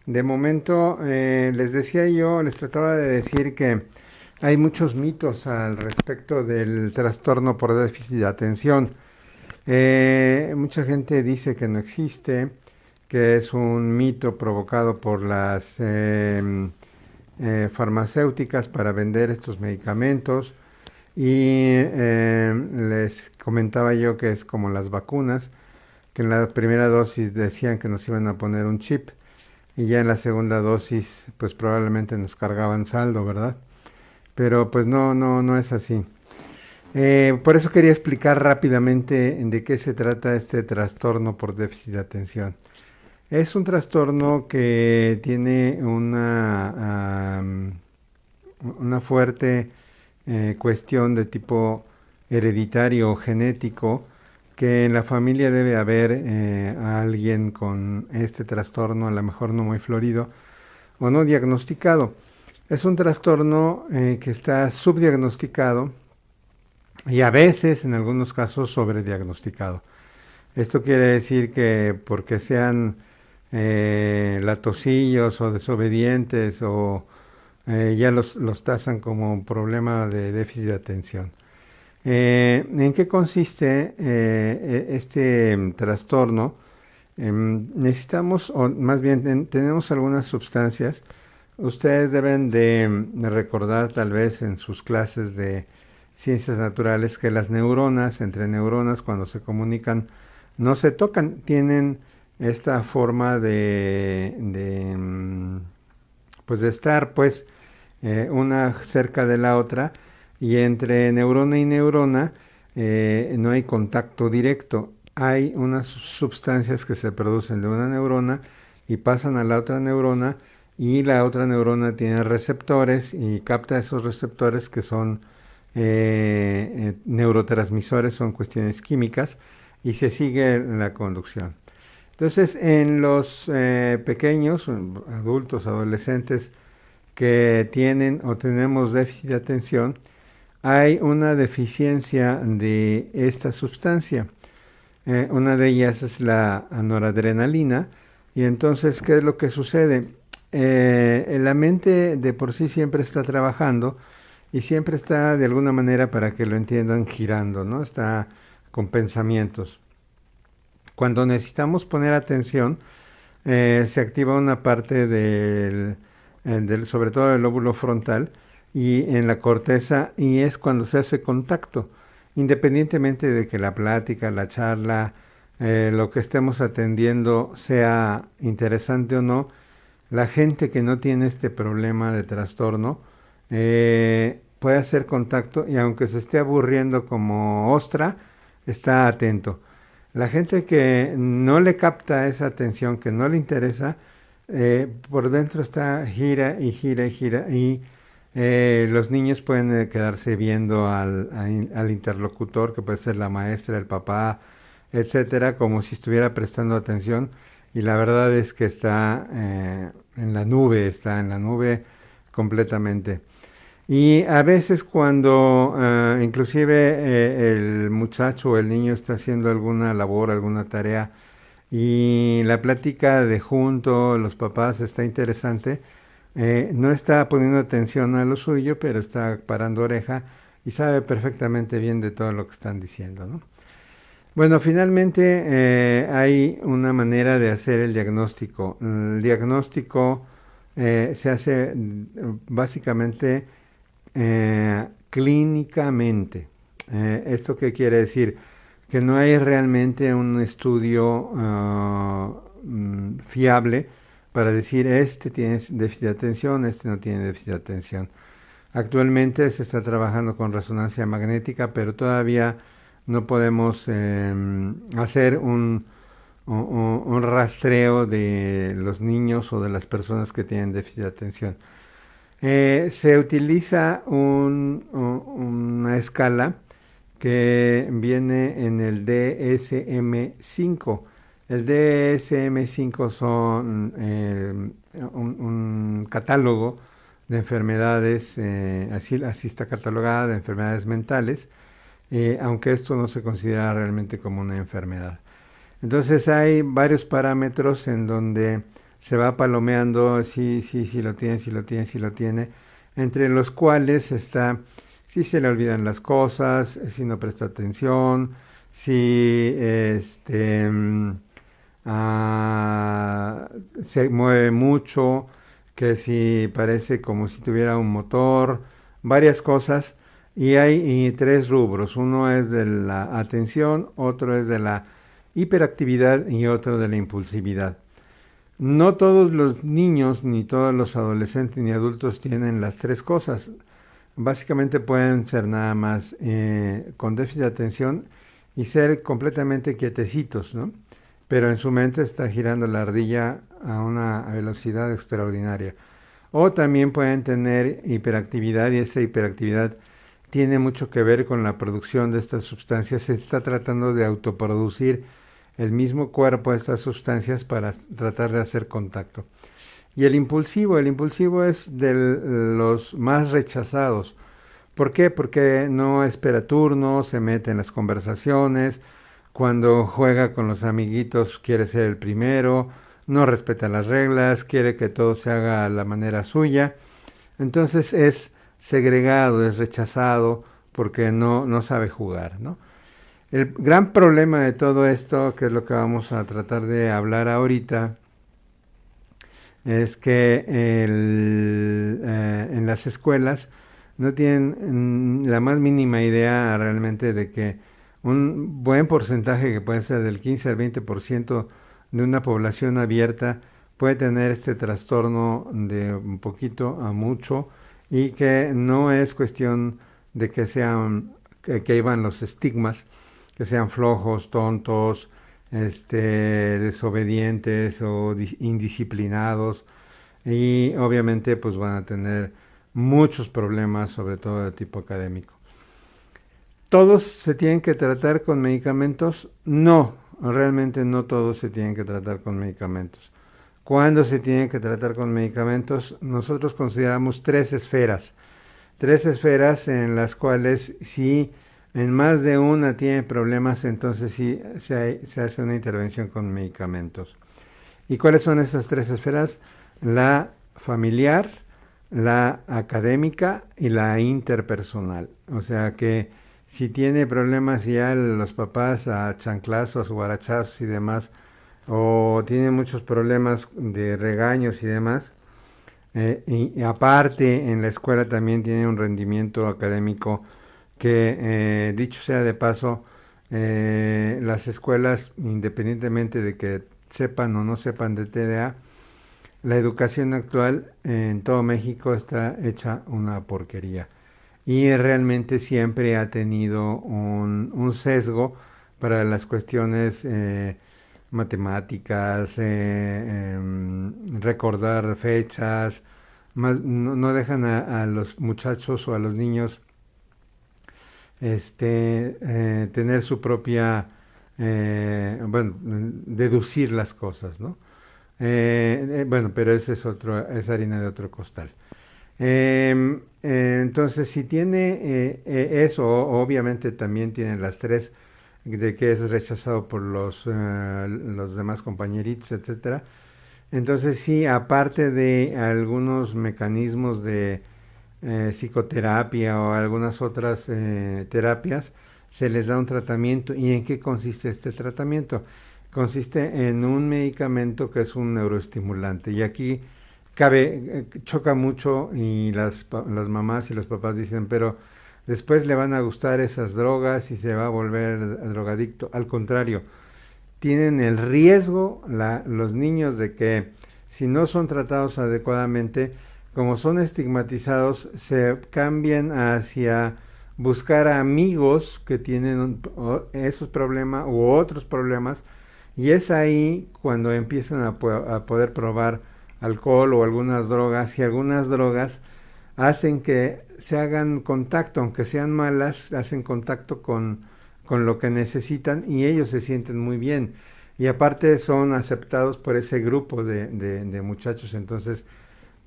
De momento, les trataba de decir que hay muchos mitos al respecto del trastorno por déficit de atención. Mucha gente dice que no existe, que es un mito provocado por las farmacéuticas para vender estos medicamentos y les comentaba yo que es como las vacunas, que en la primera dosis decían que nos iban a poner un chip y ya en la segunda dosis pues probablemente nos cargaban saldo, ¿verdad? Pero pues no es así. Por eso quería explicar rápidamente de qué se trata este trastorno por déficit de atención. Es un trastorno que tiene una fuerte cuestión de tipo hereditario o genético, que en la familia debe haber a alguien con este trastorno, a lo mejor no muy florido o no diagnosticado. Es un trastorno que está subdiagnosticado y a veces, en algunos casos, sobrediagnosticado. Esto quiere decir que porque sean latosillos o desobedientes o ya los tasan como un problema de déficit de atención. ¿En qué consiste este trastorno? Necesitamos, o más bien tenemos algunas sustancias. Ustedes deben de recordar tal vez en sus clases de ciencias naturales que las neuronas, entre neuronas, cuando se comunican, no se tocan, tienen esta forma pues de estar pues una cerca de la otra y entre neurona y neurona no hay contacto directo. Hay unas sustancias que se producen de una neurona y pasan a la otra neurona y la otra neurona tiene receptores y capta esos receptores que son neurotransmisores, son cuestiones químicas y se sigue la conducción. Entonces, en los pequeños, adultos, adolescentes que tienen o tenemos déficit de atención, hay una deficiencia de esta sustancia. Una de ellas es la noradrenalina. Y entonces, ¿qué es lo que sucede? La mente de por sí siempre está trabajando y siempre está de alguna manera, para que lo entiendan, girando, ¿no? Está con pensamientos. Cuando necesitamos poner atención, se activa una parte sobre todo del lóbulo frontal y en la corteza, y es cuando se hace contacto, independientemente de que la plática, la charla, lo que estemos atendiendo sea interesante o no. La gente que no tiene este problema de trastorno puede hacer contacto y aunque se esté aburriendo como ostra, está atento. La gente que no le capta esa atención, que no le interesa, por dentro está gira y gira y gira y los niños pueden quedarse viendo al interlocutor, que puede ser la maestra, el papá, etcétera, como si estuviera prestando atención y la verdad es que está en la nube completamente. Y a veces cuando inclusive el muchacho o el niño está haciendo alguna labor, alguna tarea y la plática de junto, los papás está interesante, no está poniendo atención a lo suyo, pero está parando oreja y sabe perfectamente bien de todo lo que están diciendo, ¿no? Bueno, finalmente hay una manera de hacer el diagnóstico. El diagnóstico se hace básicamente clínicamente. ¿Esto qué quiere decir? Que no hay realmente un estudio fiable para decir este tiene déficit de atención, este no tiene déficit de atención. Actualmente se está trabajando con resonancia magnética, pero todavía no podemos hacer un rastreo de los niños o de las personas que tienen déficit de atención. Se utiliza una escala que viene en el DSM-5. El DSM-5 son un catálogo de enfermedades, así está catalogada, de enfermedades mentales, aunque esto no se considera realmente como una enfermedad. Entonces hay varios parámetros en donde se va palomeando, sí, sí, sí lo tiene, sí lo tiene, sí lo tiene, entre los cuales está si se le olvidan las cosas, si no presta atención, si se mueve mucho, que si parece como si tuviera un motor, varias cosas. Y hay tres rubros. Uno es de la atención, otro es de la hiperactividad y otro de la impulsividad. No todos los niños, ni todos los adolescentes, ni adultos tienen las tres cosas. Básicamente pueden ser nada más con déficit de atención y ser completamente quietecitos, ¿no? Pero en su mente está girando la ardilla a una velocidad extraordinaria. O también pueden tener hiperactividad y esa hiperactividad tiene mucho que ver con la producción de estas sustancias. Se está tratando de autoproducir el mismo cuerpo estas sustancias para tratar de hacer contacto. Y el impulsivo es de los más rechazados. ¿Por qué? Porque no espera turno, se mete en las conversaciones, cuando juega con los amiguitos quiere ser el primero, no respeta las reglas, quiere que todo se haga a la manera suya. Entonces es segregado, es rechazado porque no sabe jugar, ¿no? El gran problema de todo esto, que es lo que vamos a tratar de hablar ahorita, es que en las escuelas no tienen la más mínima idea realmente de que un buen porcentaje, que puede ser del 15 al 20% de una población abierta, puede tener este trastorno de un poquito a mucho, y que no es cuestión de que sean, que iban los estigmas, que sean flojos, tontos, desobedientes o indisciplinados, y obviamente pues van a tener muchos problemas, sobre todo de tipo académico. ¿Todos se tienen que tratar con medicamentos? No, realmente no todos se tienen que tratar con medicamentos. ¿Cuándo se tienen que tratar con medicamentos? Nosotros consideramos tres esferas en las cuales si en más de una tiene problemas, entonces sí se hace una intervención con medicamentos. ¿Y cuáles son esas tres esferas? La familiar, la académica y la interpersonal. O sea que si tiene problemas ya los papás a chanclazos, guarachazos y demás, o tiene muchos problemas de regaños y demás, y aparte en la escuela también tiene un rendimiento académico que, dicho sea de paso, las escuelas, independientemente de que sepan o no sepan de TDA, la educación actual en todo México está hecha una porquería. Y realmente siempre ha tenido un sesgo para las cuestiones matemáticas, recordar fechas, no dejan a los muchachos o a los niños tener su propia, bueno, deducir las cosas, ¿no? Bueno, pero ese es otro, es harina de otro costal. Entonces, si tiene eso, obviamente también tiene las tres, de que es rechazado por los demás compañeritos, etcétera. Entonces, sí, aparte de algunos mecanismos de psicoterapia o algunas otras terapias, se les da un tratamiento. ¿Y en qué consiste este tratamiento? Consiste en un medicamento que es un neuroestimulante. Y aquí choca mucho, y las mamás y los papás dicen, pero después le van a gustar esas drogas y se va a volver drogadicto. Al contrario, tienen el riesgo los niños de que si no son tratados adecuadamente, como son estigmatizados, se cambian hacia buscar amigos que tienen esos problemas u otros problemas, y es ahí cuando empiezan a poder probar alcohol o algunas drogas, y algunas drogas hacen que se hagan contacto, aunque sean malas, hacen contacto con lo que necesitan, y ellos se sienten muy bien. Y aparte son aceptados por ese grupo de muchachos. Entonces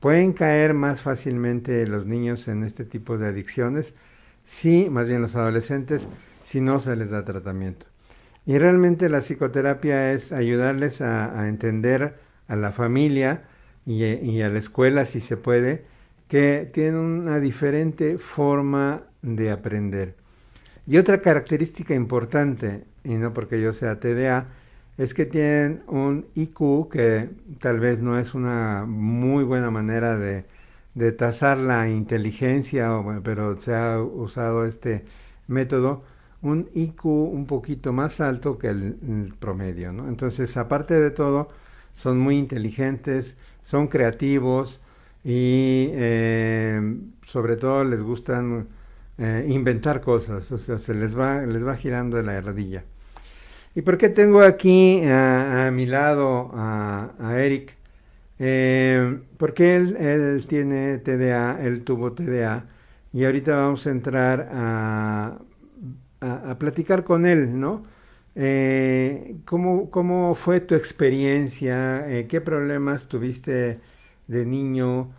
pueden caer más fácilmente los niños en este tipo de adicciones, sí, más bien los adolescentes, si no se les da tratamiento. Y realmente la psicoterapia es ayudarles a entender a la familia y a la escuela si se puede, que tienen una diferente forma de aprender. Y otra característica importante, y no porque yo sea TDA, es que tienen un IQ que tal vez no es una muy buena manera de tasar la inteligencia, pero se ha usado este método, un IQ un poquito más alto que el promedio, ¿no? Entonces, aparte de todo, son muy inteligentes, son creativos y sobre todo les gustan inventar cosas, o sea, les va girando la ardilla. ¿Y por qué tengo aquí a mi lado a Eric? Porque él tiene TDA, él tuvo TDA, y ahorita vamos a entrar a platicar con él, ¿no? ¿Cómo fue tu experiencia? ¿Qué problemas tuviste de niño?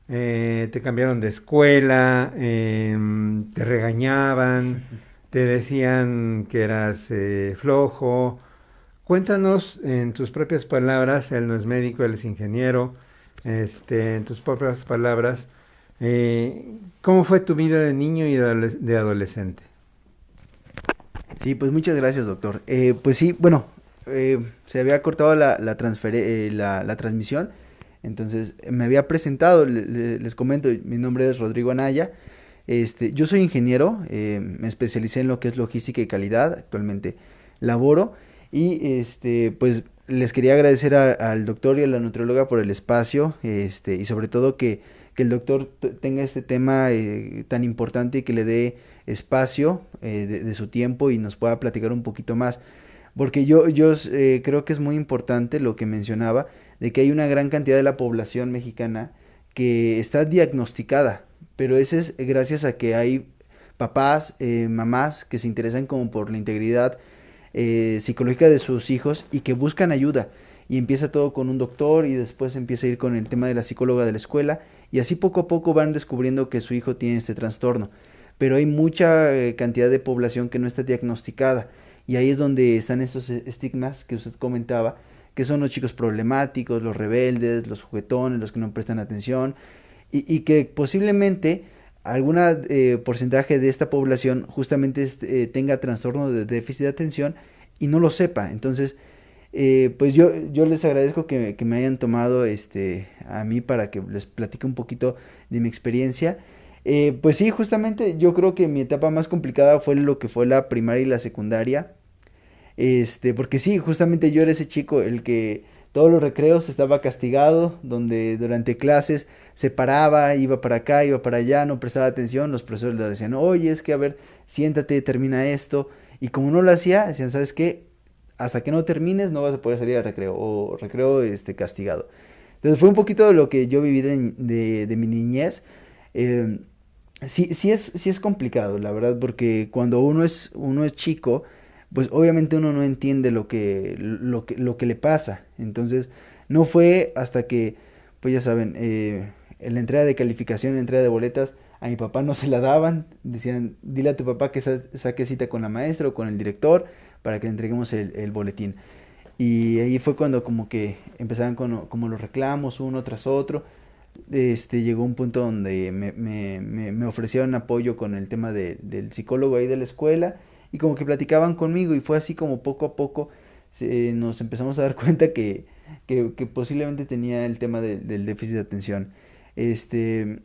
¿Te cambiaron de escuela? ¿Te regañaban? ¿Te decían que eras flojo? Cuéntanos en tus propias palabras, él no es médico, él es ingeniero, en tus propias palabras, ¿cómo fue tu vida de niño y de adolescente? Sí, pues muchas gracias, doctor. Pues sí, bueno, se había cortado la transmisión, entonces me había presentado, les comento, mi nombre es Rodrigo Anaya, yo soy ingeniero, me especialicé en lo que es logística y calidad, actualmente laboro, y pues les quería agradecer al doctor y a la nutrióloga por el espacio, y sobre todo que el doctor tenga este tema tan importante y que le dé espacio de su tiempo y nos pueda platicar un poquito más. Porque yo creo que es muy importante lo que mencionaba, de que hay una gran cantidad de la población mexicana que está diagnosticada, pero ese es gracias a que hay papás, mamás que se interesan como por la integridad psicológica de sus hijos y que buscan ayuda. Y empieza todo con un doctor y después empieza a ir con el tema de la psicóloga de la escuela y así poco a poco van descubriendo que su hijo tiene este trastorno. Pero hay mucha cantidad de población que no está diagnosticada y ahí es donde están estos estigmas que usted comentaba, que son los chicos problemáticos, los rebeldes, los juguetones, los que no prestan atención y que posiblemente alguna porcentaje de esta población justamente tenga trastorno de déficit de atención y no lo sepa. Entonces, pues yo les agradezco que me hayan tomado a mí para que les platique un poquito de mi experiencia. Pues sí, justamente yo creo que mi etapa más complicada fue lo que fue la primaria y la secundaria. Porque sí, justamente yo era ese chico el que todos los recreos estaba castigado, donde durante clases se paraba, iba para acá, iba para allá, no prestaba atención, los profesores le decían, oye, es que a ver, siéntate, termina esto, y como no lo hacía, decían, ¿sabes qué? Hasta que no termines no vas a poder salir al recreo, o recreo castigado. Entonces fue un poquito de lo que yo viví de mi niñez. Eh, sí es complicado, la verdad, porque cuando uno es chico, pues obviamente uno no entiende lo que le pasa. Entonces, no fue hasta que, pues ya saben, en la entrega de calificación, en la entrega de boletas, a mi papá no se la daban. Decían, dile a tu papá que saque cita con la maestra o con el director para que le entreguemos el boletín. Y ahí fue cuando como que empezaban como los reclamos uno tras otro. Llegó un punto donde me ofrecieron apoyo con el tema del psicólogo ahí de la escuela y como que platicaban conmigo y fue así como poco a poco nos empezamos a dar cuenta que posiblemente tenía el tema del déficit de atención. Este,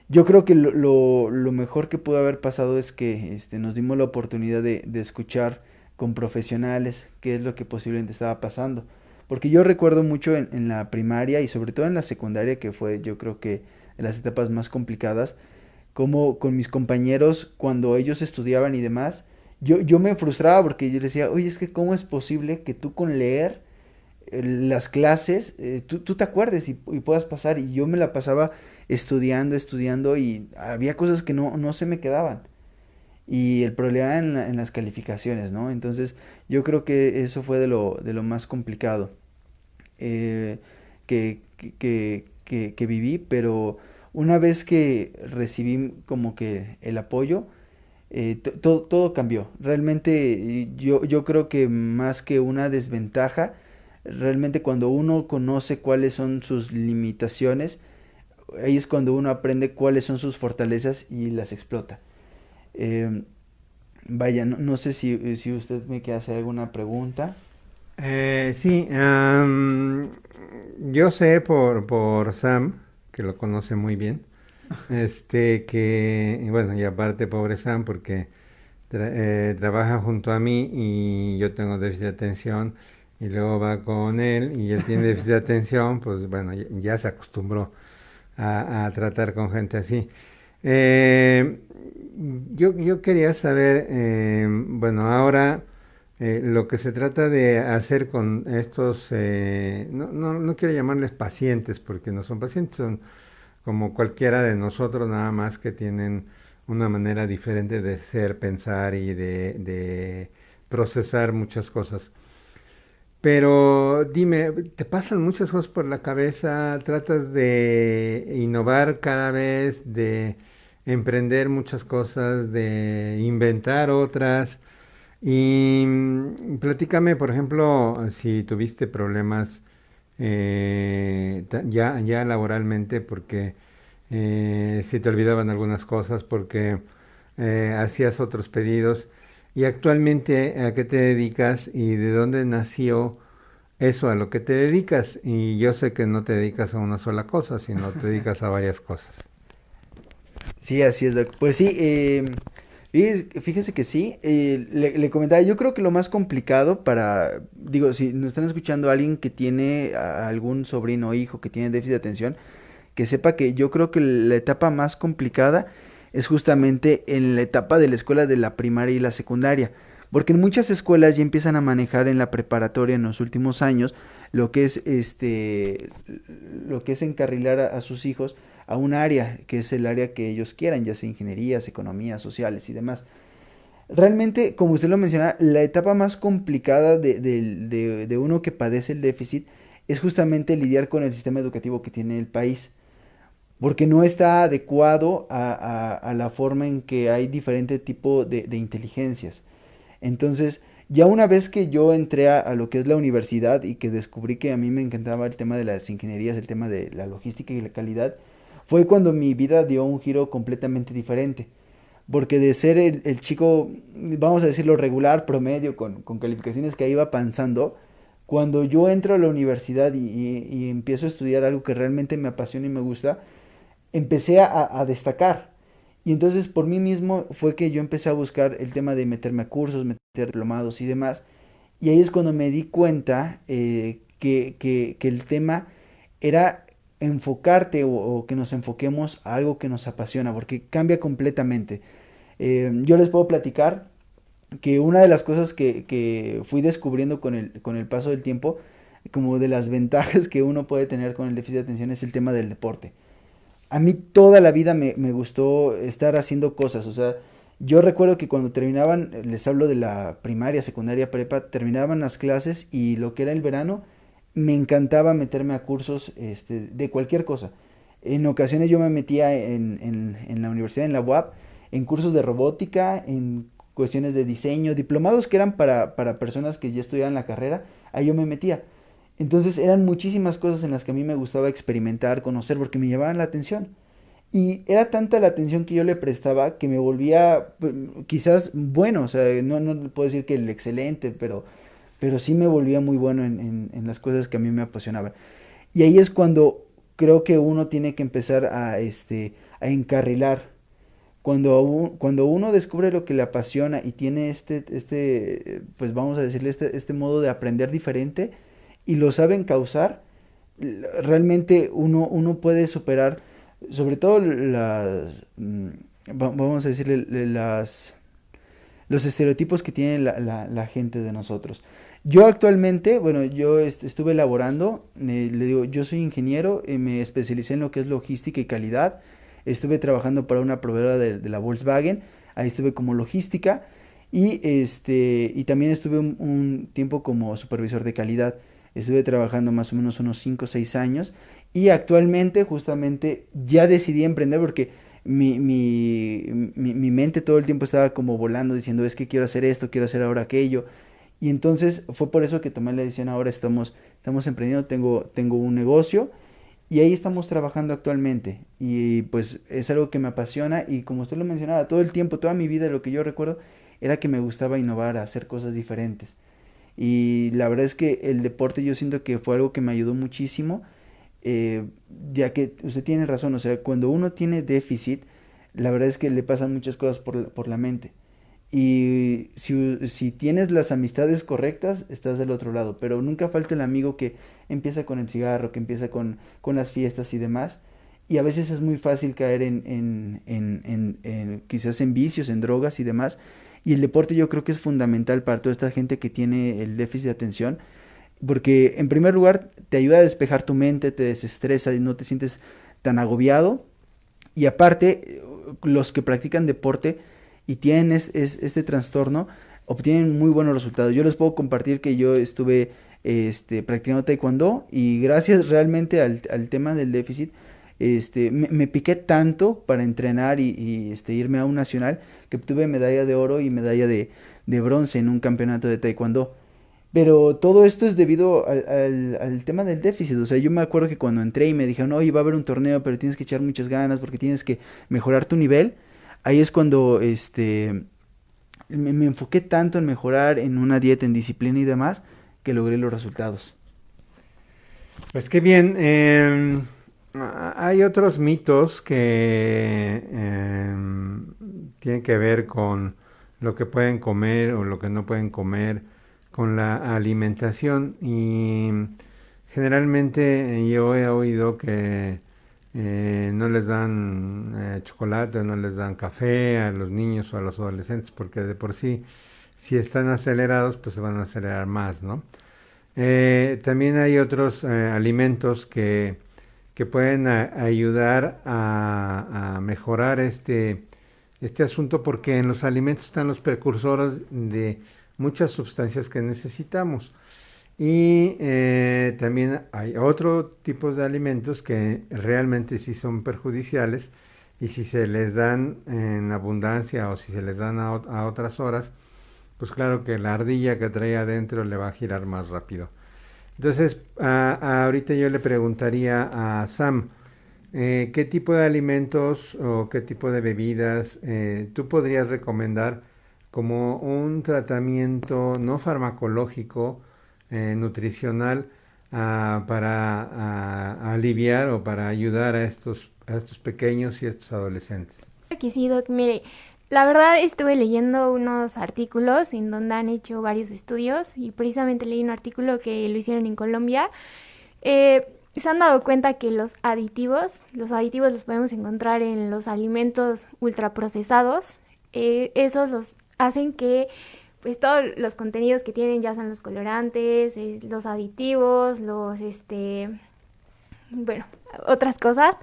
yo creo que lo mejor que pudo haber pasado es que nos dimos la oportunidad de escuchar con profesionales qué es lo que posiblemente estaba pasando. Porque yo recuerdo mucho en la primaria y sobre todo en la secundaria, que fue yo creo que de las etapas más complicadas, como con mis compañeros, cuando ellos estudiaban y demás, yo me frustraba porque yo les decía, oye, es que cómo es posible que tú con leer las clases, tú te acuerdes y puedas pasar. Y yo me la pasaba estudiando y había cosas que no se me quedaban. Y el problema en las calificaciones, ¿no? Entonces yo creo que eso fue de lo más complicado eh, que viví, pero una vez que recibí como que el apoyo, todo cambió. Realmente yo creo que más que una desventaja, Realmente cuando uno conoce cuáles son sus limitaciones, ahí es cuando uno aprende cuáles son sus fortalezas y las explota. Eh, Vaya, no sé si usted me quiere hacer alguna pregunta. Sí, yo sé por Sam, que lo conoce muy bien, y bueno, y aparte pobre Sam, porque trabaja junto a mí y yo tengo déficit de atención, y luego va con él y él tiene déficit de atención, pues bueno, ya se acostumbró a tratar con gente así. Eh, yo quería saber, bueno, ahora lo que se trata de hacer con estos, no quiero llamarles pacientes, porque no son pacientes, son como cualquiera de nosotros, nada más que tienen una manera diferente de ser, pensar y de procesar muchas cosas. Pero dime, ¿te pasan muchas cosas por la cabeza? ¿Tratas de innovar cada vez, de emprender muchas cosas, de inventar otras? Y platícame, por ejemplo, si tuviste problemas ya laboralmente, porque si te olvidaban algunas cosas, porque hacías otros pedidos. Y actualmente, ¿a qué te dedicas y de dónde nació eso a lo que te dedicas? Y yo sé que no te dedicas a una sola cosa, sino te dedicas a varias cosas. Sí, así es, Doc. Pues sí, fíjese que sí, le comentaba, yo creo que lo más complicado para, digo, si nos están escuchando alguien que tiene algún sobrino o hijo que tiene déficit de atención, que sepa que yo creo que la etapa más complicada es justamente en la etapa de la escuela de la primaria y la secundaria, porque en muchas escuelas ya empiezan a manejar en la preparatoria en los últimos años lo que es lo que es encarrilar a sus hijos a un área que es el área que ellos quieran, ya sea ingenierías, economías, sociales y demás. Realmente, como usted lo menciona, la etapa más complicada de uno que padece el déficit es justamente lidiar con el sistema educativo que tiene el país, porque no está adecuado a la forma en que hay diferente tipo de inteligencias. Entonces, ya una vez que yo entré a lo que es la universidad y que descubrí que a mí me encantaba el tema de las ingenierías, el tema de la logística y la calidad, fue cuando mi vida dio un giro completamente diferente. Porque de ser el chico, vamos a decirlo, regular, promedio, con calificaciones que iba avanzando, cuando yo entro a la universidad y empiezo a estudiar algo que realmente me apasiona y me gusta, empecé a destacar. Y entonces por mí mismo fue que yo empecé a buscar el tema de meterme a cursos, meter diplomados y demás. Y ahí es cuando me di cuenta que el tema era enfocarte o que nos enfoquemos a algo que nos apasiona, porque cambia completamente. Yo les puedo platicar que una de las cosas que fui descubriendo con el paso del tiempo, como de las ventajas que uno puede tener con el déficit de atención, es el tema del deporte. A mí toda la vida me gustó estar haciendo cosas, o sea, yo recuerdo que cuando terminaban, les hablo de la primaria, secundaria, prepa, terminaban las clases y lo que era el verano, me encantaba meterme a cursos de cualquier cosa. En ocasiones yo me metía en la universidad, en la UAP, en cursos de robótica, en cuestiones de diseño, diplomados que eran para personas que ya estudiaban la carrera, ahí yo me metía. Entonces eran muchísimas cosas en las que a mí me gustaba experimentar, conocer, porque me llamaban la atención. Y era tanta la atención que yo le prestaba que me volvía pues, quizás bueno, o sea, no puedo decir que el excelente, pero sí me volvía muy bueno en las cosas que a mí me apasionaban. Y ahí es cuando creo que uno tiene que empezar a encarrilar. Cuando uno descubre lo que le apasiona y tiene pues vamos a decirle, este modo de aprender diferente y lo saben causar, realmente uno puede superar, sobre todo vamos a decirle, los estereotipos que tiene la gente de nosotros. Yo actualmente, bueno, yo estuve elaborando, le digo, yo soy ingeniero, me especialicé en lo que es logística y calidad, estuve trabajando para una proveedora de la Volkswagen, ahí estuve como logística y también estuve un tiempo como supervisor de calidad. Estuve trabajando más o menos unos 5 o 6 años y actualmente justamente ya decidí emprender porque mi mente todo el tiempo estaba como volando diciendo es que quiero hacer esto, quiero hacer ahora aquello Y entonces fue por eso que tomé la decisión, ahora estamos emprendiendo, tengo un negocio y ahí estamos trabajando actualmente. Y pues es algo que me apasiona y como usted lo mencionaba, todo el tiempo, toda mi vida, lo que yo recuerdo era que me gustaba innovar, hacer cosas diferentes. Y la verdad es que el deporte yo siento que fue algo que me ayudó muchísimo, eh, ya que usted tiene razón, o sea, cuando uno tiene déficit, la verdad es que le pasan muchas cosas por la mente. Y si tienes las amistades correctas, estás del otro lado. Pero nunca falta el amigo que empieza con el cigarro, que empieza con las fiestas y demás. Y a veces es muy fácil caer quizás en vicios, en drogas y demás. Y el deporte yo creo que es fundamental para toda esta gente que tiene el déficit de atención. Porque en primer lugar te ayuda a despejar tu mente, te desestresa y no te sientes tan agobiado. Y aparte, los que practican deporte y tienen este trastorno obtienen muy buenos resultados. Yo les puedo compartir que yo estuve practicando taekwondo y gracias realmente al tema del déficit, me piqué tanto para entrenar y irme a un nacional que obtuve medalla de oro y medalla de bronce en un campeonato de taekwondo. Pero todo esto es debido al tema del déficit. O sea, yo me acuerdo que cuando entré y me dijeron, oye, va a haber un torneo, pero tienes que echar muchas ganas porque tienes que mejorar tu nivel. Ahí es cuando me enfoqué tanto en mejorar en una dieta, en disciplina y demás, que logré los resultados. Pues qué bien. Hay otros mitos que tienen que ver con lo que pueden comer o lo que no pueden comer, con la alimentación. Y generalmente yo he oído que no les dan chocolate, no les dan café a los niños o a los adolescentes, porque de por sí, si están acelerados, pues se van a acelerar más, ¿no? También hay otros alimentos que pueden ayudar a mejorar este asunto, porque en los alimentos están los precursores de muchas sustancias que necesitamos. Y también hay otro tipo de alimentos que realmente sí son perjudiciales, y si se les dan en abundancia o si se les dan a otras horas, pues claro que la ardilla que trae adentro le va a girar más rápido. Entonces, ahorita yo le preguntaría a Sam, ¿qué tipo de alimentos o qué tipo de bebidas tú podrías recomendar como un tratamiento no farmacológico, nutricional, para aliviar o para ayudar a estos pequeños y a estos adolescentes? Que sí, Doc, mire, la verdad estuve leyendo unos artículos en donde han hecho varios estudios y precisamente leí un artículo que lo hicieron en Colombia. Se han dado cuenta que los aditivos los podemos encontrar en los alimentos ultraprocesados. Esos los hacen que pues todos los contenidos que tienen, ya sean los colorantes, los aditivos, bueno, otras cosas,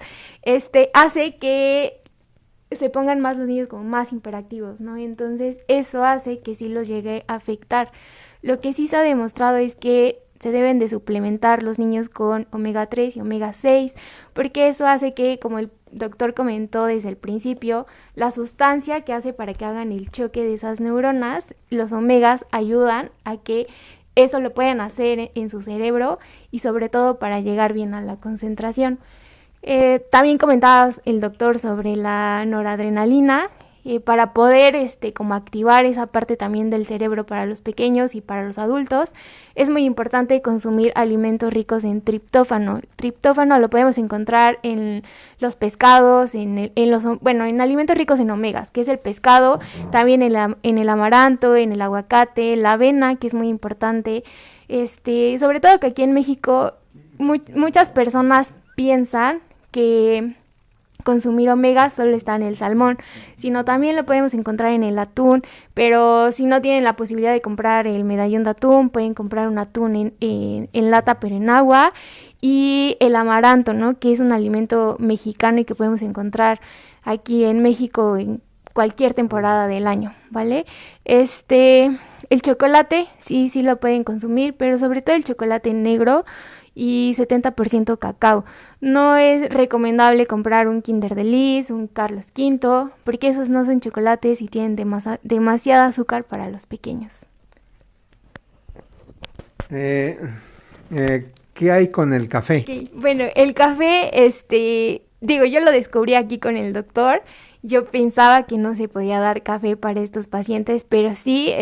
hace que se pongan más los niños como más hiperactivos, ¿no? Entonces eso hace que sí los llegue a afectar. Lo que sí se ha demostrado es que se deben de suplementar los niños con omega 3 y omega 6, porque eso hace que, como el doctor comentó desde el principio, la sustancia que hace para que hagan el choque de esas neuronas, los omegas ayudan a que eso lo puedan hacer en su cerebro y sobre todo para llegar bien a la concentración. También comentaba el doctor sobre la noradrenalina, para poder como activar esa parte también del cerebro para los pequeños y para los adultos. Es muy importante consumir alimentos ricos en triptófano. El triptófano lo podemos encontrar en los pescados, en alimentos ricos en omegas, que es el pescado, también en el amaranto, en el aguacate, la avena, que es muy importante. Sobre todo que aquí en México muchas personas piensan que consumir omega solo está en el salmón, sino también lo podemos encontrar en el atún, pero si no tienen la posibilidad de comprar el medallón de atún, pueden comprar un atún en lata pero en agua, y el amaranto, ¿no? Que es un alimento mexicano y que podemos encontrar aquí en México en cualquier temporada del año, ¿vale? El chocolate, sí lo pueden consumir, pero sobre todo el chocolate negro y 70% cacao. No es recomendable comprar un Kinder de Lis, un Carlos V, porque esos no son chocolates y tienen demasiada azúcar para los pequeños. Eh, ¿Qué hay con el café? Ok, bueno, el café, digo, yo lo descubrí aquí con el doctor. Yo pensaba que no se podía dar café para estos pacientes, pero sí,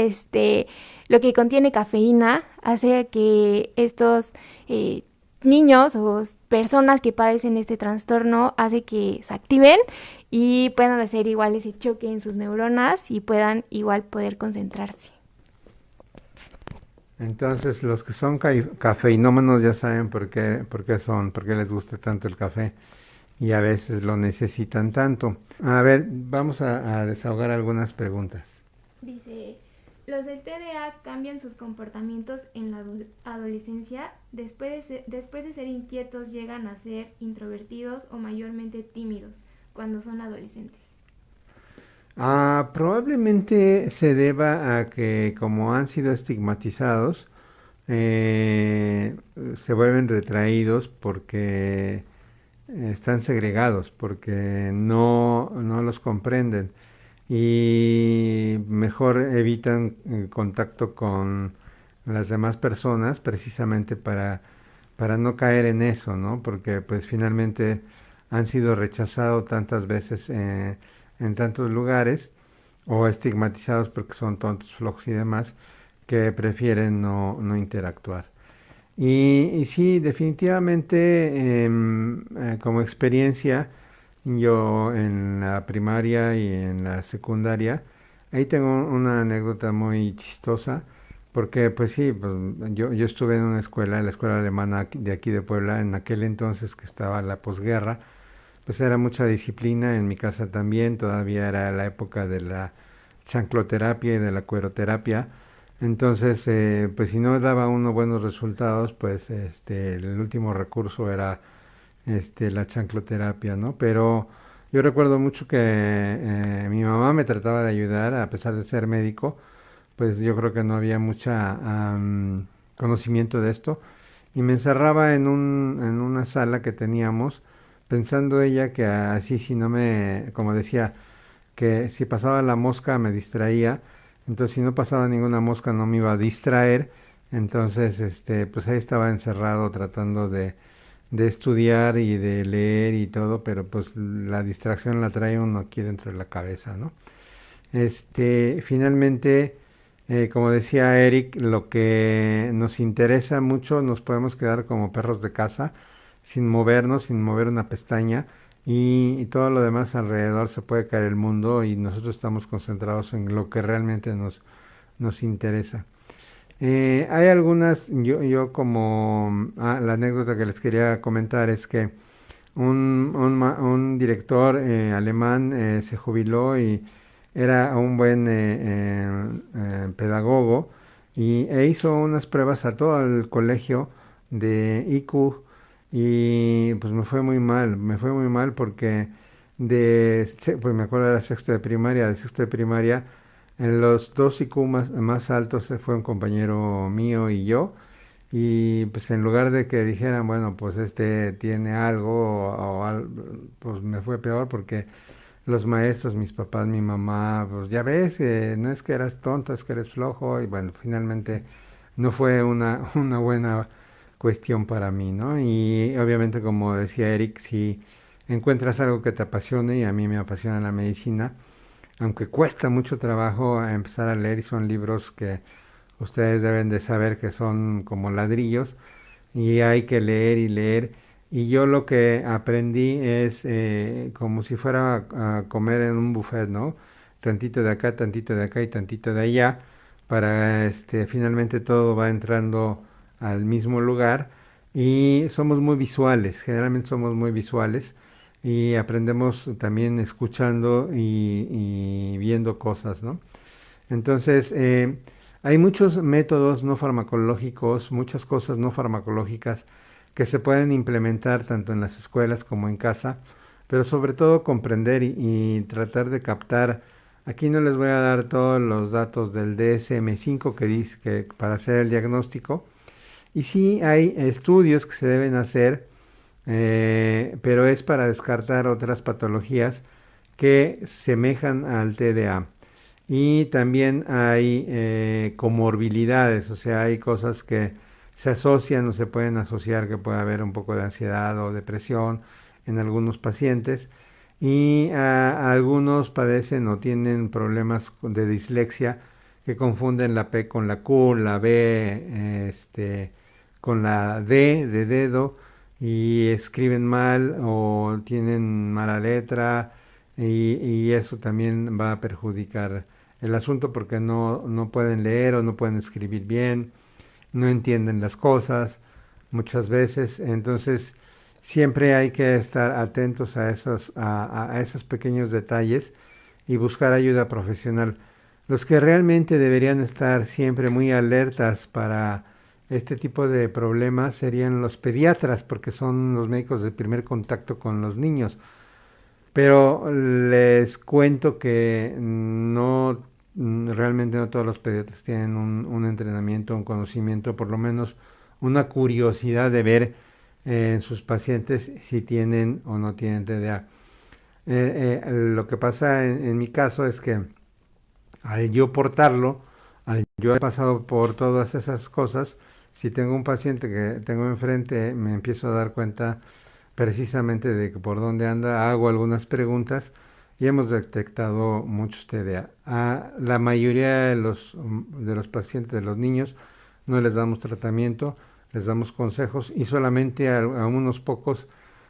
lo que contiene cafeína hace que estos eh, niños o personas que padecen este trastorno hace que se activen y puedan hacer igual ese choque en sus neuronas y puedan igual poder concentrarse. Entonces, los que son cafeinómanos ya saben por qué les gusta tanto el café y a veces lo necesitan tanto. A ver, vamos a desahogar algunas preguntas. Dice, los del TDA cambian sus comportamientos en la adolescencia. Después de ser inquietos llegan a ser introvertidos o mayormente tímidos cuando son adolescentes. Probablemente se deba a que como han sido estigmatizados, se vuelven retraídos porque están segregados, porque no los comprenden y mejor evitan contacto con las demás personas precisamente para no caer en eso, ¿no? Porque pues finalmente han sido rechazados tantas veces en tantos lugares o estigmatizados porque son tontos, flojos y demás, que prefieren no interactuar. Y sí, definitivamente, como experiencia, yo en la primaria y en la secundaria, ahí tengo una anécdota muy chistosa, porque pues sí, pues, yo estuve en una escuela, la escuela alemana de aquí de Puebla, en aquel entonces que estaba la posguerra, pues era mucha disciplina, en mi casa también, todavía era la época de la chancloterapia y de la cueroterapia, entonces, pues si no daba uno buenos resultados, pues el último recurso era la chancloterapia, ¿no? Pero yo recuerdo mucho que mi mamá me trataba de ayudar, a pesar de ser médico, pues yo creo que no había mucha conocimiento de esto, y me encerraba en una sala que teníamos, pensando ella que así si no me, como decía, que si pasaba la mosca me distraía, entonces si no pasaba ninguna mosca no me iba a distraer, entonces pues ahí estaba encerrado tratando de estudiar y de leer y todo, pero pues la distracción la trae uno aquí dentro de la cabeza, ¿no? Finalmente, como decía Eric, lo que nos interesa mucho, nos podemos quedar como perros de casa, sin movernos, sin mover una pestaña, y todo lo demás alrededor se puede caer el mundo y nosotros estamos concentrados en lo que realmente nos interesa. Hay algunas, yo como la anécdota que les quería comentar es que un director alemán se jubiló y era un buen pedagogo e hizo unas pruebas a todo el colegio de IQ y pues me fue muy mal porque pues me acuerdo era de sexto de primaria, en los dos IQ más altos se fue un compañero mío y yo. Y pues en lugar de que dijeran, bueno, pues este tiene algo pues me fue peor porque los maestros, mis papás, mi mamá, pues ya ves, no es que eras tonto, es que eres flojo y bueno, finalmente no fue una buena cuestión para mí, ¿no? Y obviamente como decía Eric, si encuentras algo que te apasione y a mí me apasiona la medicina, aunque cuesta mucho trabajo empezar a leer y son libros que ustedes deben de saber que son como ladrillos y hay que leer y leer. Y yo lo que aprendí es como si fuera a comer en un buffet, ¿no? Tantito de acá, tantito de acá y tantito de allá, para finalmente todo va entrando al mismo lugar y somos muy visuales, generalmente somos muy visuales y aprendemos también escuchando y viendo cosas, ¿no? Entonces, hay muchos métodos no farmacológicos, muchas cosas no farmacológicas que se pueden implementar tanto en las escuelas como en casa, pero sobre todo comprender y tratar de captar. Aquí no les voy a dar todos los datos del DSM-5 que dice que para hacer el diagnóstico. Y sí hay estudios que se deben hacer, pero es para descartar otras patologías que semejan al TDA. Y también hay comorbilidades, o sea, hay cosas que se asocian o se pueden asociar que puede haber un poco de ansiedad o depresión en algunos pacientes y algunos padecen o tienen problemas de dislexia que confunden la P con la Q, la B con la D de dedo y escriben mal o tienen mala letra y eso también va a perjudicar el asunto porque no pueden leer o no pueden escribir bien, no entienden las cosas muchas veces, entonces siempre hay que estar atentos a esos pequeños detalles y buscar ayuda profesional. Los que realmente deberían estar siempre muy alertas para este tipo de problemas serían los pediatras, porque son los médicos de primer contacto con los niños. Pero les cuento que realmente no todos los pediatras tienen un entrenamiento, un conocimiento, por lo menos una curiosidad de ver en sus pacientes si tienen o no tienen TDA. Lo que pasa en mi caso es que al yo portarlo, al yo haber pasado por todas esas cosas, si tengo un paciente que tengo enfrente, me empiezo a dar cuenta precisamente de que por dónde anda, hago algunas preguntas y hemos detectado muchos TDA. A la mayoría de los pacientes, de los niños, no les damos tratamiento, les damos consejos y solamente a unos pocos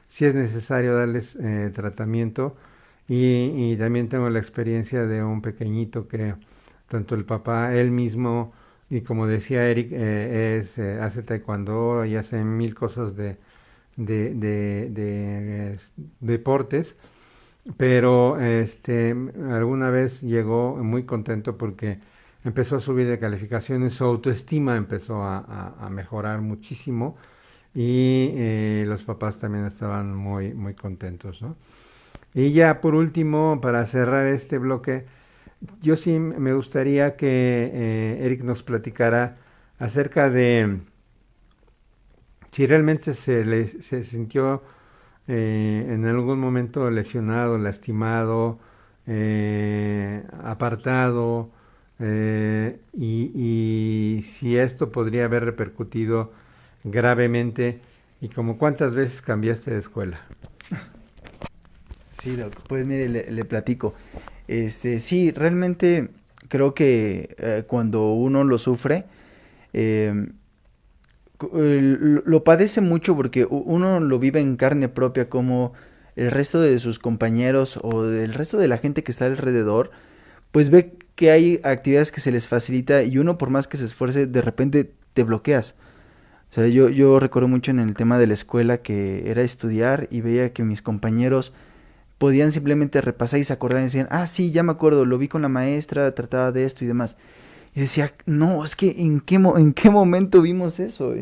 si es necesario darles tratamiento y también tengo la experiencia de un pequeñito que tanto el papá, él mismo y como decía Eric, hace taekwondo y hace mil cosas de deportes, pero alguna vez llegó muy contento porque empezó a subir de calificaciones, su autoestima empezó a mejorar muchísimo y los papás también estaban muy, muy contentos, ¿no? Y ya por último, para cerrar este bloque, yo sí me gustaría que Eric nos platicara acerca de si realmente se sintió en algún momento lesionado, lastimado, apartado, y si esto podría haber repercutido gravemente y como cuántas veces cambiaste de escuela. Sí, Doc, pues mire, le platico. Sí, realmente creo que cuando uno lo sufre, eh, lo padece mucho porque uno lo vive en carne propia como el resto de sus compañeros o del resto de la gente que está alrededor, pues ve que hay actividades que se les facilita y uno por más que se esfuerce, de repente te bloqueas. O sea, yo recuerdo mucho en el tema de la escuela que era estudiar y veía que mis compañeros podían simplemente repasar y se acordaban y decían, ah, sí, ya me acuerdo, lo vi con la maestra, trataba de esto y demás. Y decía, no, es que ¿en qué momento vimos eso?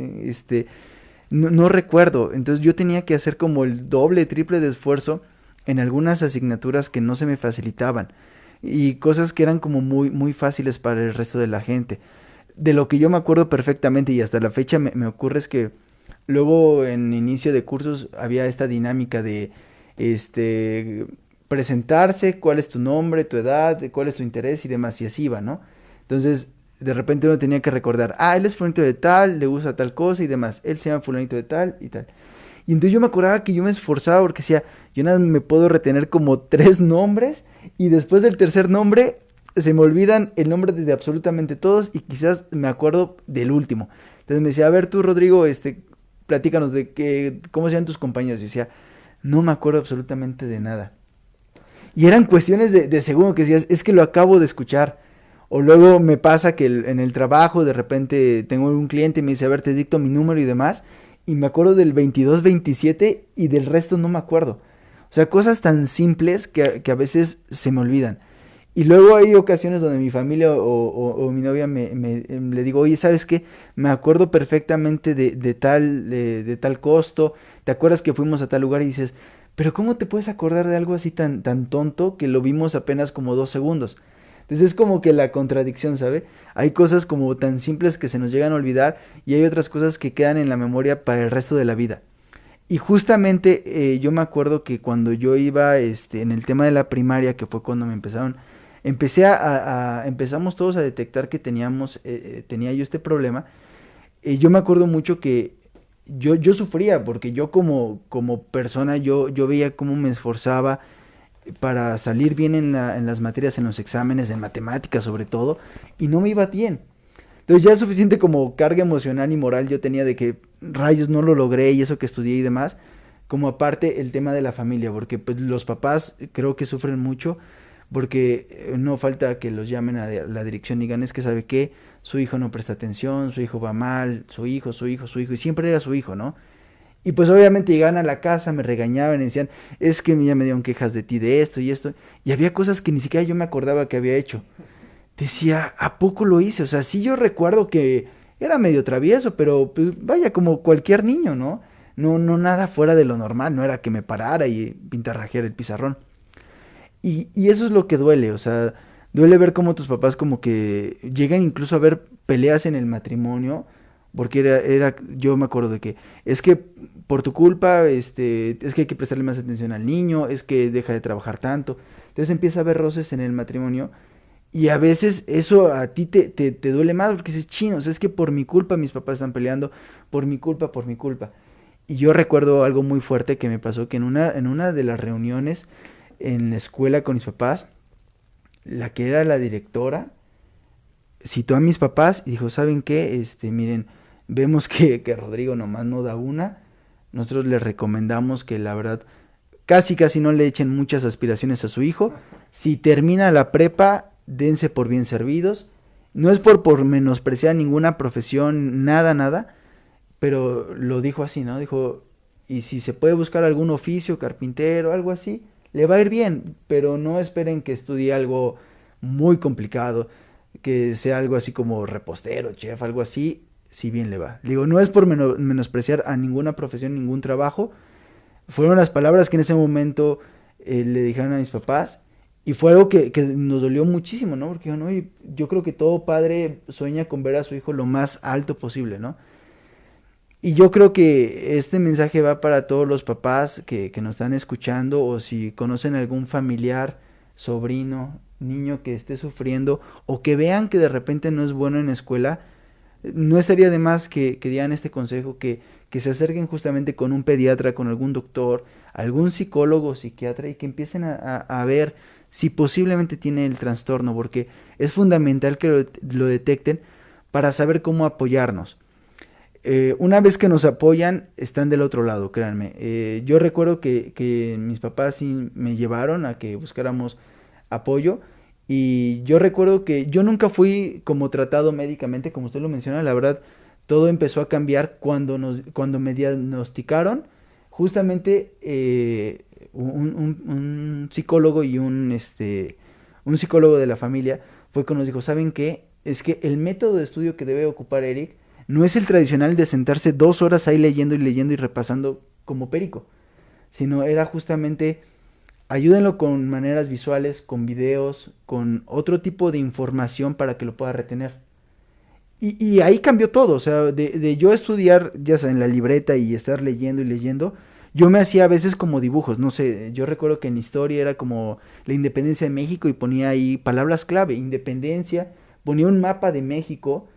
No recuerdo. Entonces yo tenía que hacer como el doble, triple de esfuerzo en algunas asignaturas que no se me facilitaban y cosas que eran como muy, muy fáciles para el resto de la gente. De lo que yo me acuerdo perfectamente y hasta la fecha me ocurre es que luego en inicio de cursos había esta dinámica de presentarse, cuál es tu nombre, tu edad, cuál es tu interés y demás, y así iba, ¿no? Entonces, de repente uno tenía que recordar, ah, él es fulanito de tal, le gusta tal cosa y demás, él se llama fulanito de tal y tal. Y entonces yo me acordaba que yo me esforzaba porque decía, yo nada me puedo retener como 3 nombres y después del tercer nombre se me olvidan el nombre de absolutamente todos y quizás me acuerdo del último. Entonces me decía, a ver tú, Rodrigo, platícanos de cómo se llaman tus compañeros. Y decía, no me acuerdo absolutamente de nada. Y eran cuestiones de segundo que decías, es que lo acabo de escuchar. O luego me pasa que en el trabajo de repente tengo un cliente y me dice, a ver, te dicto mi número y demás. Y me acuerdo del 2227 y del resto no me acuerdo. O sea, cosas tan simples que a veces se me olvidan. Y luego hay ocasiones donde mi familia o mi novia le digo, oye, ¿sabes qué? Me acuerdo perfectamente de tal costo, ¿te acuerdas que fuimos a tal lugar? Y dices, pero ¿cómo te puedes acordar de algo así tan tonto que lo vimos apenas como 2 segundos? Entonces es como que la contradicción, ¿sabe? Hay cosas como tan simples que se nos llegan a olvidar y hay otras cosas que quedan en la memoria para el resto de la vida. Y justamente yo me acuerdo que cuando yo iba en el tema de la primaria, que fue cuando empezamos todos a detectar que tenía yo este problema, yo me acuerdo mucho que yo sufría, porque yo como persona, yo veía cómo me esforzaba para salir bien en las materias, en los exámenes, en matemáticas sobre todo, y no me iba bien. Entonces ya es suficiente como carga emocional y moral yo tenía de que rayos no lo logré y eso que estudié y demás, como aparte el tema de la familia, porque pues, los papás creo que sufren mucho, porque no falta que los llamen a la dirección y digan, es que sabe qué, su hijo no presta atención, su hijo va mal, su hijo, y siempre era su hijo, ¿no? Y pues obviamente llegaban a la casa, me regañaban y decían, es que ya me dieron quejas de ti de esto y esto, y había cosas que ni siquiera yo me acordaba que había hecho. Decía, ¿a poco lo hice? O sea, sí yo recuerdo que era medio travieso, pero pues, vaya, como cualquier niño, ¿no? No nada fuera de lo normal, no era que me parara y pintarrajeara el pizarrón. Y eso es lo que duele, o sea, duele ver cómo tus papás como que llegan incluso a ver peleas en el matrimonio, porque yo me acuerdo de que, es que por tu culpa, es que hay que prestarle más atención al niño, es que deja de trabajar tanto. Entonces empieza a haber roces en el matrimonio y a veces eso a ti te duele más porque dices, chinos, es que por mi culpa mis papás están peleando, por mi culpa, por mi culpa. Y yo recuerdo algo muy fuerte que me pasó, que en una de las reuniones en la escuela con mis papás, la que era la directora, citó a mis papás y dijo, ¿saben qué? Miren, vemos que Rodrigo nomás no da una, nosotros les recomendamos que la verdad casi no le echen muchas aspiraciones a su hijo, si termina la prepa, dense por bien servidos, no es por menospreciar ninguna profesión, nada, pero lo dijo así, ¿no? Dijo, y si se puede buscar algún oficio, carpintero, algo así, le va a ir bien, pero no esperen que estudie algo muy complicado, que sea algo así como repostero, chef, algo así, si bien le va. Digo, no es por menospreciar a ninguna profesión, ningún trabajo, fueron las palabras que en ese momento le dijeron a mis papás, y fue algo que nos dolió muchísimo, ¿no? Porque no, yo creo que todo padre sueña con ver a su hijo lo más alto posible, ¿no? Y yo creo que este mensaje va para todos los papás que nos están escuchando o si conocen algún familiar, sobrino, niño que esté sufriendo o que vean que de repente no es bueno en la escuela, no estaría de más que dieran este consejo, que se acerquen justamente con un pediatra, con algún doctor, algún psicólogo, psiquiatra y que empiecen a ver si posiblemente tiene el trastorno, porque es fundamental que lo detecten para saber cómo apoyarnos. Una vez que nos apoyan, están del otro lado, créanme. Yo recuerdo que mis papás sí me llevaron a que buscáramos apoyo y yo recuerdo que yo nunca fui como tratado médicamente, como usted lo menciona, la verdad, todo empezó a cambiar cuando me diagnosticaron justamente un psicólogo y un psicólogo de la familia fue que nos dijo, ¿saben qué? Es que el método de estudio que debe ocupar Eric no es el tradicional de sentarse 2 horas ahí leyendo y repasando como perico, sino era justamente ayúdenlo con maneras visuales, con videos, con otro tipo de información para que lo pueda retener. Y ahí cambió todo, o sea, de yo estudiar, ya sea en la libreta y estar leyendo, yo me hacía a veces como dibujos, no sé, yo recuerdo que en historia era como la independencia de México y ponía ahí palabras clave, independencia, ponía un mapa de México,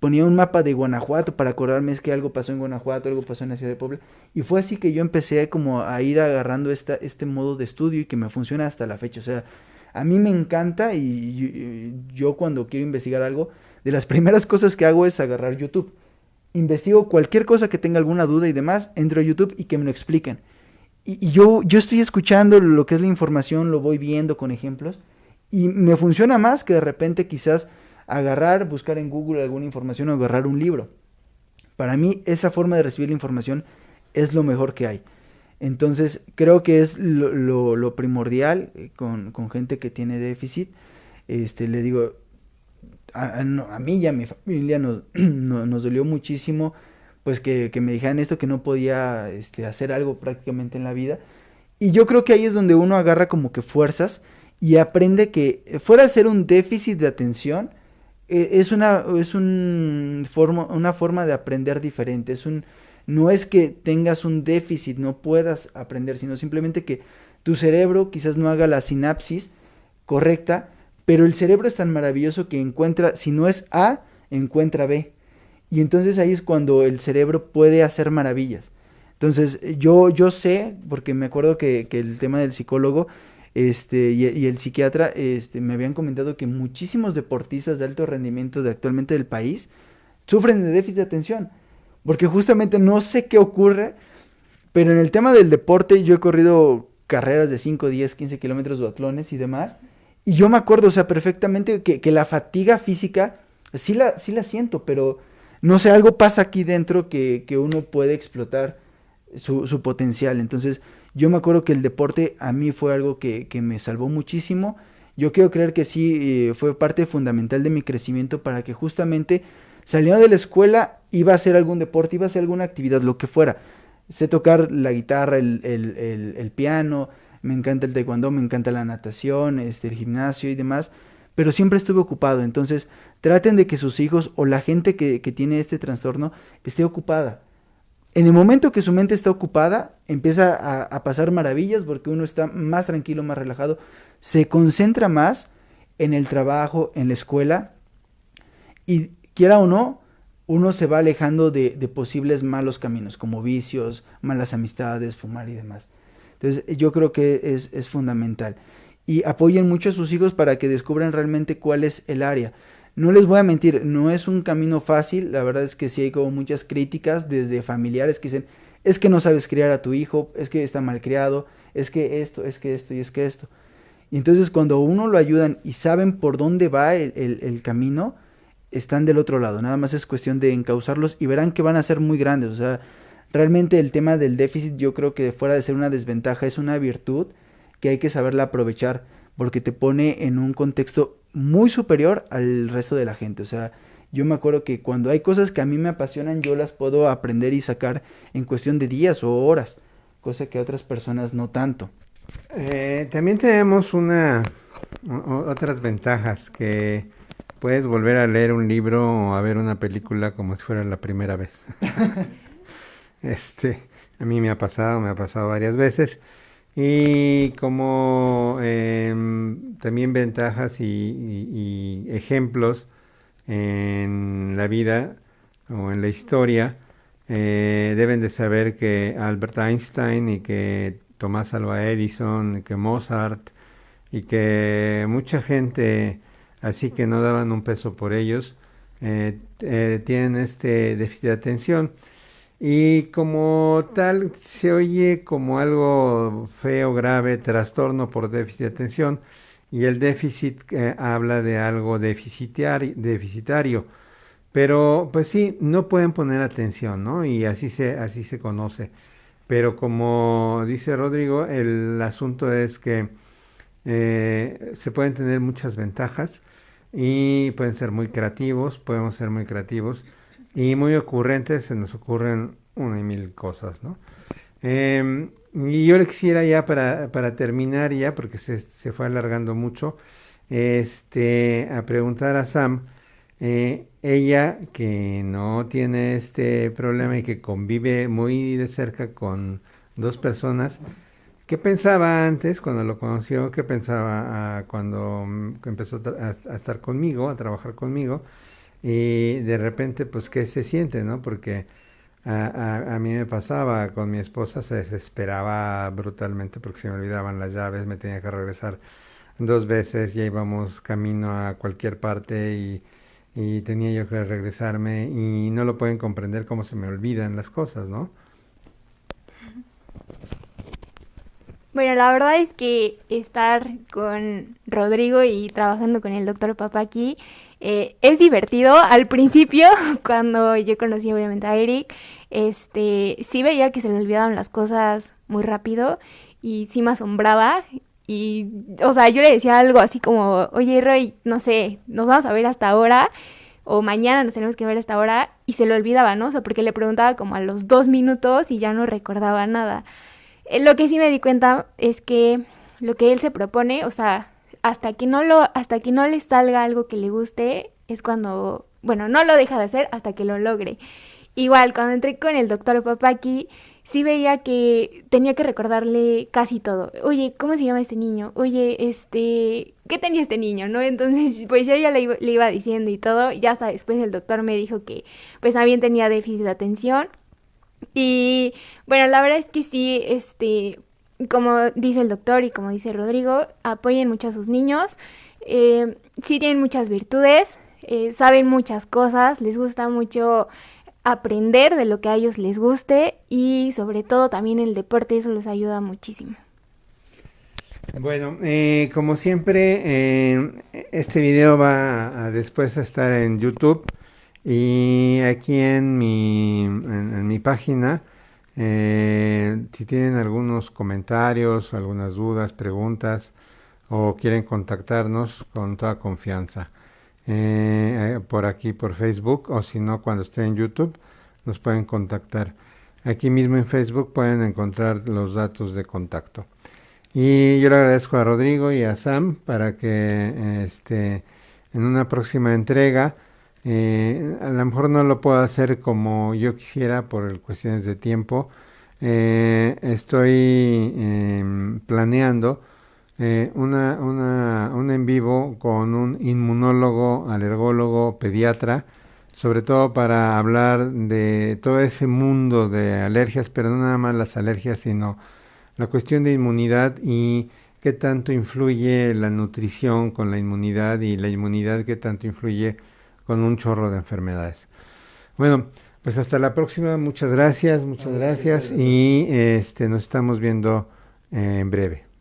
ponía un mapa de Guanajuato para acordarme es que algo pasó en Guanajuato, algo pasó en la ciudad de Puebla, y fue así que yo empecé como a ir agarrando este modo de estudio y que me funciona hasta la fecha, o sea, a mí me encanta y yo cuando quiero investigar algo, de las primeras cosas que hago es agarrar YouTube, investigo cualquier cosa que tenga alguna duda y demás, entro a YouTube y que me lo expliquen, y yo estoy escuchando lo que es la información, lo voy viendo con ejemplos, y me funciona más que de repente quizás buscar en Google alguna información o agarrar un libro. Para mí esa forma de recibir la información es lo mejor que hay. Entonces creo que es lo primordial con gente que tiene déficit. Le digo, a mí y a mi familia nos dolió muchísimo pues que me dijeran esto, que no podía hacer algo prácticamente en la vida. Y yo creo que ahí es donde uno agarra como que fuerzas y aprende que fuera de ser un déficit de atención, es una forma de aprender diferente. No es que tengas un déficit, no puedas aprender, sino simplemente que tu cerebro quizás no haga la sinapsis correcta, pero el cerebro es tan maravilloso que encuentra, si no es A, encuentra B. y entonces ahí es cuando el cerebro puede hacer maravillas. Entonces, yo sé, porque me acuerdo que el tema del psicólogo y el psiquiatra me habían comentado que muchísimos deportistas de alto rendimiento de actualmente del país sufren de déficit de atención, porque justamente no sé qué ocurre, pero en el tema del deporte yo he corrido carreras de 5, 10, 15 kilómetros, duatlones y demás, y yo me acuerdo, o sea, perfectamente que la fatiga física sí la siento, pero no sé, algo pasa aquí dentro que uno puede explotar su potencial. Entonces, yo me acuerdo que el deporte a mí fue algo que me salvó muchísimo. Yo quiero creer que sí fue parte fundamental de mi crecimiento para que justamente saliendo de la escuela iba a hacer algún deporte, iba a hacer alguna actividad, lo que fuera. Sé tocar la guitarra, el piano, me encanta el taekwondo, me encanta la natación, el gimnasio y demás, pero siempre estuve ocupado. Entonces, traten de que sus hijos o la gente que tiene este trastorno esté ocupada. En el momento que su mente está ocupada, empieza a pasar maravillas porque uno está más tranquilo, más relajado, se concentra más en el trabajo, en la escuela, y quiera o no, uno se va alejando de posibles malos caminos, como vicios, malas amistades, fumar y demás. Entonces, yo creo que es fundamental. Y apoyen mucho a sus hijos para que descubran realmente cuál es el área. No les voy a mentir, no es un camino fácil, la verdad es que sí hay como muchas críticas desde familiares que dicen, es que no sabes criar a tu hijo, es que está mal criado, es que esto, es que esto y es que esto. Y entonces cuando uno lo ayudan y saben por dónde va el camino, están del otro lado, nada más es cuestión de encauzarlos y verán que van a ser muy grandes. O sea, realmente el tema del déficit yo creo que fuera de ser una desventaja es una virtud que hay que saberla aprovechar porque te pone en un contexto muy superior al resto de la gente. O sea, yo me acuerdo que cuando hay cosas que a mí me apasionan, yo las puedo aprender y sacar en cuestión de días o horas, cosa que otras personas no tanto. También tenemos otras ventajas que puedes volver a leer un libro o a ver una película como si fuera la primera vez. A mí me ha pasado varias veces. Y como también ventajas y ejemplos en la vida o en la historia, deben de saber que Albert Einstein y que Tomás Alva Edison y que Mozart y que mucha gente así que no daban un peso por ellos, tienen este déficit de atención. Y como tal se oye como algo feo, grave, trastorno por déficit de atención, y el déficit habla de algo deficitario, pero pues sí, no pueden poner atención, ¿no? Y así se conoce. Pero como dice Rodrigo, el asunto es que se pueden tener muchas ventajas y pueden ser muy creativos, podemos ser muy creativos y muy ocurrentes, se nos ocurren una y mil cosas, ¿no? Y yo le quisiera ya para terminar ya, porque se fue alargando mucho, a preguntar a Sam, ella que no tiene este problema y que convive muy de cerca con dos personas, ¿qué pensaba antes cuando lo conoció? ¿Qué pensaba cuando empezó a estar conmigo, a trabajar conmigo? Y de repente, pues, ¿qué se siente, no? Porque a mí me pasaba con mi esposa, se desesperaba brutalmente porque se me olvidaban las llaves, me tenía que regresar dos veces, ya íbamos camino a cualquier parte y tenía yo que regresarme y no lo pueden comprender cómo se me olvidan las cosas, ¿no? Bueno, la verdad es que estar con Rodrigo y trabajando con el doctor Papaki es divertido. Al principio, cuando yo conocí obviamente a Eric, sí veía que se le olvidaban las cosas muy rápido y sí me asombraba. Y, o sea, yo le decía algo así como, oye, Roy, no sé, nos vamos a ver hasta ahora o mañana nos tenemos que ver hasta ahora y se le olvidaba, ¿no? O sea, porque le preguntaba como a los 2 minutos y ya no recordaba nada. Lo que sí me di cuenta es que lo que él se propone, o sea, hasta que no le salga algo que le guste, es cuando, bueno, no lo deja de hacer hasta que lo logre. Igual, cuando entré con el doctor Papaki, sí veía que tenía que recordarle casi todo. Oye, ¿cómo se llama este niño? Oye, ¿qué tenía este niño? ¿No? Entonces, pues yo ya le iba diciendo y todo. Ya hasta después el doctor me dijo que pues también tenía déficit de atención. Y bueno, la verdad es que sí, como dice el doctor y como dice Rodrigo, apoyen mucho a sus niños. Sí tienen muchas virtudes, saben muchas cosas, les gusta mucho aprender de lo que a ellos les guste y sobre todo también el deporte, eso les ayuda muchísimo. Bueno, como siempre, este video va a después a estar en YouTube y aquí en mi página, si tienen algunos comentarios, algunas dudas, preguntas o quieren contactarnos con toda confianza, por aquí por Facebook o si no cuando esté en YouTube nos pueden contactar. Aquí mismo en Facebook pueden encontrar los datos de contacto. Y yo le agradezco a Rodrigo y a Sam para que en una próxima entrega, a lo mejor no lo puedo hacer como yo quisiera por cuestiones de tiempo. Estoy planeando un en vivo con un inmunólogo, alergólogo, pediatra, sobre todo para hablar de todo ese mundo de alergias, pero no nada más las alergias, sino la cuestión de inmunidad y qué tanto influye la nutrición con la inmunidad y la inmunidad qué tanto influye con un chorro de enfermedades. Bueno, pues hasta la próxima, muchas gracias y nos estamos viendo en breve.